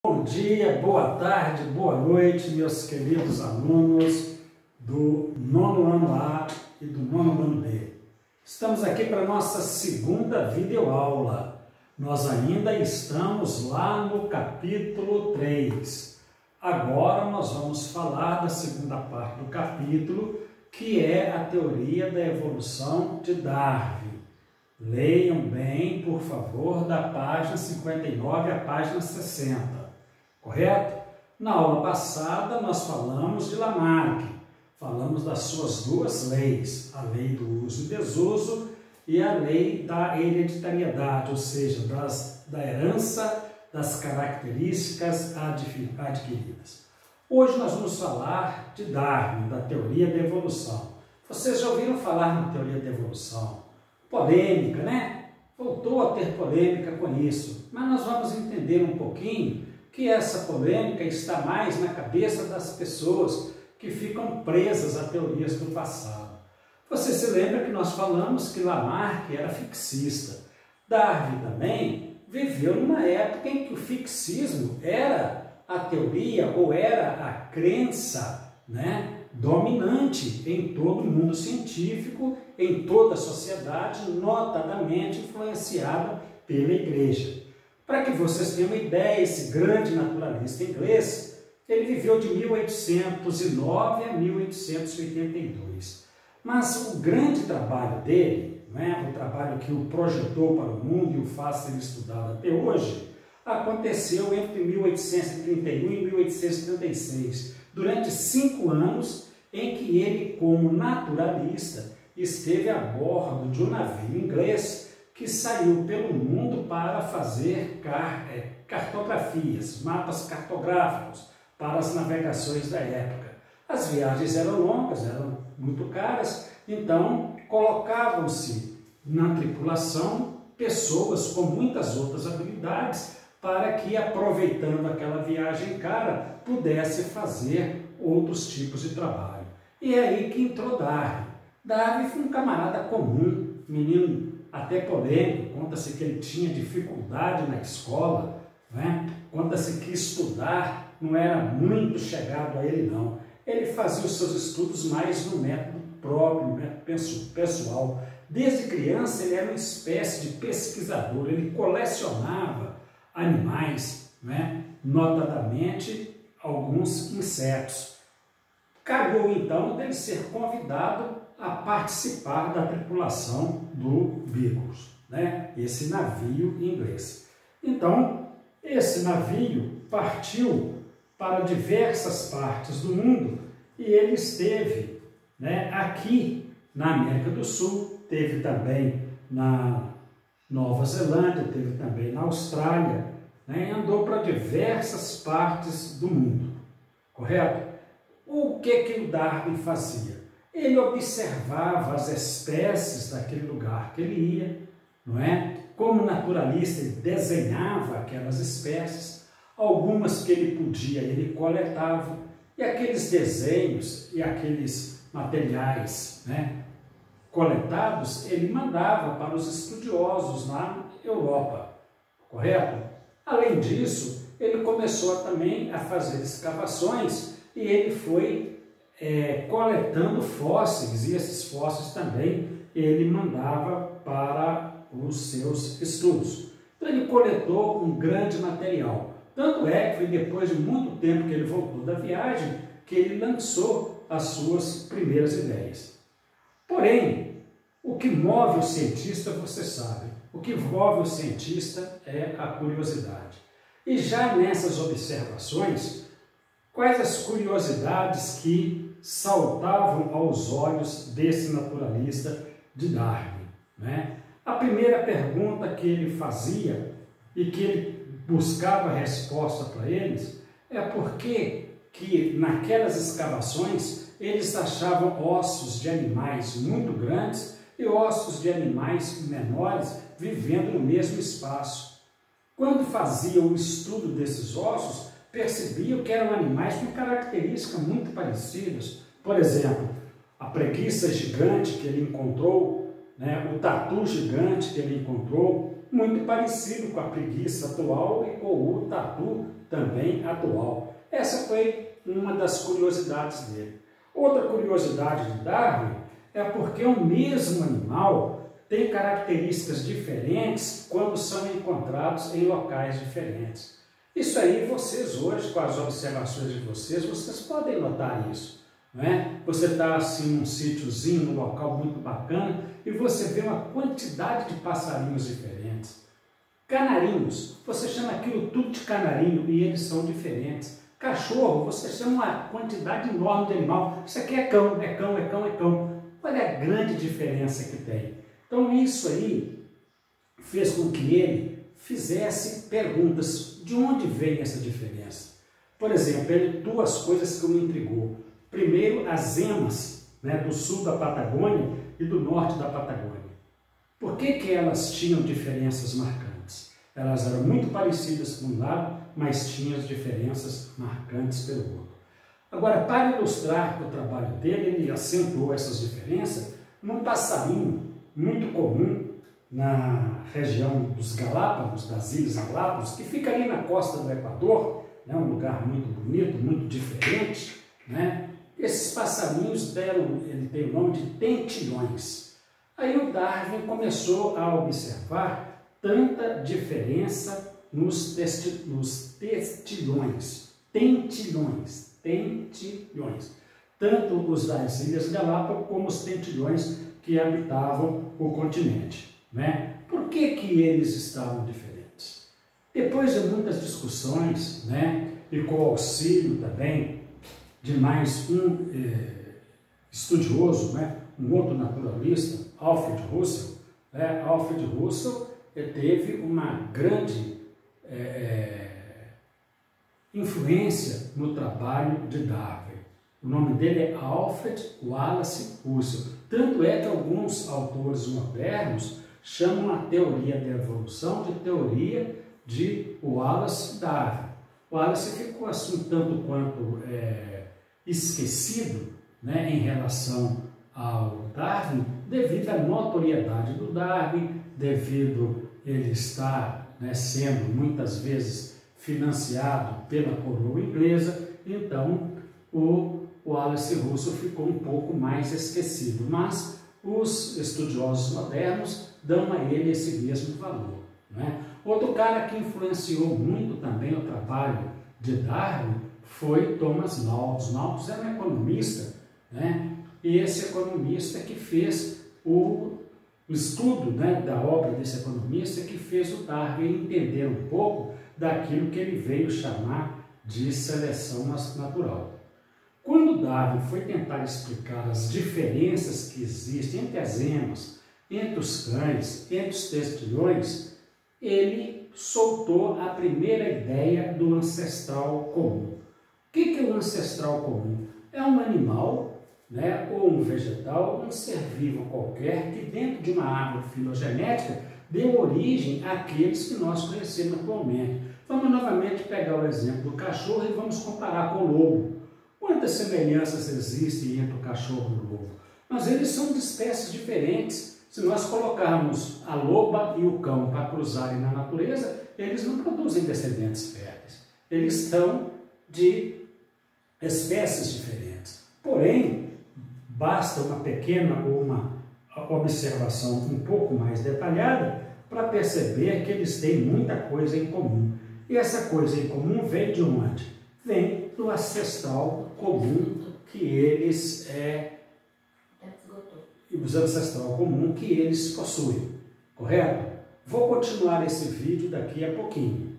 Bom dia, boa tarde, boa noite, meus queridos alunos do nono ano A e do nono ano B. Estamos aqui para a nossa segunda videoaula. Nós ainda estamos lá no capítulo 3. Agora nós vamos falar da segunda parte do capítulo, que é a teoria da evolução de Darwin. Leiam bem, por favor, da página 59 à página 60, correto? Na aula passada nós falamos de Lamarck, falamos das suas duas leis, a lei do uso e desuso e a lei da hereditariedade, ou seja, da herança das características adquiridas. Hoje nós vamos falar de Darwin, da teoria da evolução. Vocês já ouviram falar na teoria da evolução? Polêmica, né? Voltou a ter polêmica com isso, mas nós vamos entender um pouquinho que essa polêmica está mais na cabeça das pessoas que ficam presas a teorias do passado. Você se lembra que nós falamos que Lamarck era fixista. Darwin também viveu numa época em que o fixismo era a teoria ou era a crença, né, dominante em todo o mundo científico, em toda a sociedade, notadamente influenciada pela Igreja. Para que vocês tenham uma ideia, esse grande naturalista inglês, ele viveu de 1809 a 1882. Mas o grande trabalho dele, né, o trabalho que o projetou para o mundo e o faz ser estudado até hoje, aconteceu entre 1831 e 1836, durante 5 anos em que ele, como naturalista, esteve a bordo de um navio inglês que saiu pelo mundo para fazer cartografias, mapas cartográficos para as navegações da época. As viagens eram longas, eram muito caras, então colocavam-se na tripulação pessoas com muitas outras habilidades para que, aproveitando aquela viagem cara, pudesse fazer outros tipos de trabalho. E é aí que entrou Darwin. Darwin foi um camarada comum, menino até polêmico, conta-se que ele tinha dificuldade na escola, né? Conta-se que estudar não era muito chegado a ele não. Ele fazia os seus estudos mais no método próprio, no método pessoal. Desde criança ele era uma espécie de pesquisador, ele colecionava animais, né? Notadamente alguns insetos. Calhou então dele ser convidado a participar da tripulação do Beagle, né? Esse navio inglês. Então, esse navio partiu para diversas partes do mundo e ele esteve, né, aqui na América do Sul, teve também na Nova Zelândia, teve também na Austrália, né, e andou para diversas partes do mundo, correto? O que o Darwin fazia? Ele observava as espécies daquele lugar que ele ia, não é? Como naturalista, ele desenhava aquelas espécies, algumas que ele podia, ele coletava, e aqueles desenhos e aqueles materiais, né, coletados, ele mandava para os estudiosos na Europa, correto? Além disso, ele começou também a fazer escavações e ele foi coletando fósseis, e esses fósseis também ele mandava para os seus estudos. Então ele coletou um grande material. Tanto é que foi depois de muito tempo que ele voltou da viagem que ele lançou as suas primeiras ideias. Porém, o que move o cientista, você sabe, o que move o cientista é a curiosidade. E já nessas observações, quais as curiosidades que saltavam aos olhos desse naturalista de Darwin, né? A primeira pergunta que ele fazia e que ele buscava resposta para eles é por que naquelas escavações eles achavam ossos de animais muito grandes e ossos de animais menores vivendo no mesmo espaço. Quando faziam o estudo desses ossos, percebiam que eram animais com características muito parecidas. Por exemplo, a preguiça gigante que ele encontrou, né, o tatu gigante que ele encontrou, muito parecido com a preguiça atual e com o tatu também atual. Essa foi uma das curiosidades dele. Outra curiosidade de Darwin é porque o mesmo animal tem características diferentes quando são encontrados em locais diferentes. Isso aí vocês hoje, com as observações de vocês podem notar isso. Não é? Você está assim num sítiozinho, num local muito bacana, e você vê uma quantidade de passarinhos diferentes. Canarinhos, você chama aquilo tudo de canarinho e eles são diferentes. Cachorro, você chama uma quantidade enorme de animal. Isso aqui é cão, é cão, é cão, é cão. Olha a grande diferença que tem. Então isso aí fez com que ele fizesse perguntas. De onde vem essa diferença? Por exemplo, ele duas coisas que o intrigou. Primeiro, as emas, né, do sul da Patagônia e do norte da Patagônia. Por que elas tinham diferenças marcantes? Elas eram muito parecidas por um lado, mas tinham diferenças marcantes pelo outro. Agora, para ilustrar o trabalho dele, ele acentuou essas diferenças num passarinho muito comum na região dos Galápagos, das Ilhas Galápagos, que fica ali na costa do Equador, né, um lugar muito bonito, muito diferente, né? Esses passarinhos ele tem o nome de tentilhões. Aí o Darwin começou a observar tanta diferença nos tentilhões, tanto os das Ilhas Galápagos como os tentilhões que habitavam o continente, né? Por que eles estavam diferentes? Depois de muitas discussões, né, e com o auxílio também de mais um estudioso, né, um outro naturalista, Alfred Russel, Alfred Russel teve uma grande influência no trabalho de Darwin. O nome dele é Alfred Wallace Russel. Tanto é que alguns autores modernos chamam a teoria da evolução de teoria de Wallace Darwin. Wallace ficou assim tanto quanto esquecido, né, em relação ao Darwin, devido à notoriedade do Darwin, devido ele estar, né, sendo muitas vezes financiado pela coroa inglesa. Então o Wallace Russel ficou um pouco mais esquecido, mas os estudiosos modernos dão a ele esse mesmo valor, né? Outro cara que influenciou muito também o trabalho de Darwin foi Thomas Malthus. Malthus era um economista, né? E esse economista que fez o estudo, né, da obra desse economista que fez o Darwin entender um pouco daquilo que ele veio chamar de seleção natural. Quando Darwin foi tentar explicar as diferenças que existem entre as emas, entre os cães, entre os tentilhões, ele soltou a primeira ideia do ancestral comum. O que é o ancestral comum? É um animal, né, ou um vegetal, um ser vivo qualquer que dentro de uma árvore filogenética deu origem àqueles que nós conhecemos atualmente. Vamos novamente pegar o exemplo do cachorro e vamos comparar com o lobo. Quantas semelhanças existem entre o cachorro e o lobo? Mas eles são de espécies diferentes. Se nós colocarmos a loba e o cão para cruzarem na natureza, eles não produzem descendentes férteis. Eles são de espécies diferentes. Porém, basta uma pequena ou uma observação um pouco mais detalhada para perceber que eles têm muita coisa em comum. E essa coisa em comum vem de onde? Vem do ancestral comum que eles os ancestral comum que eles possuem, correto? Vou continuar esse vídeo daqui a pouquinho.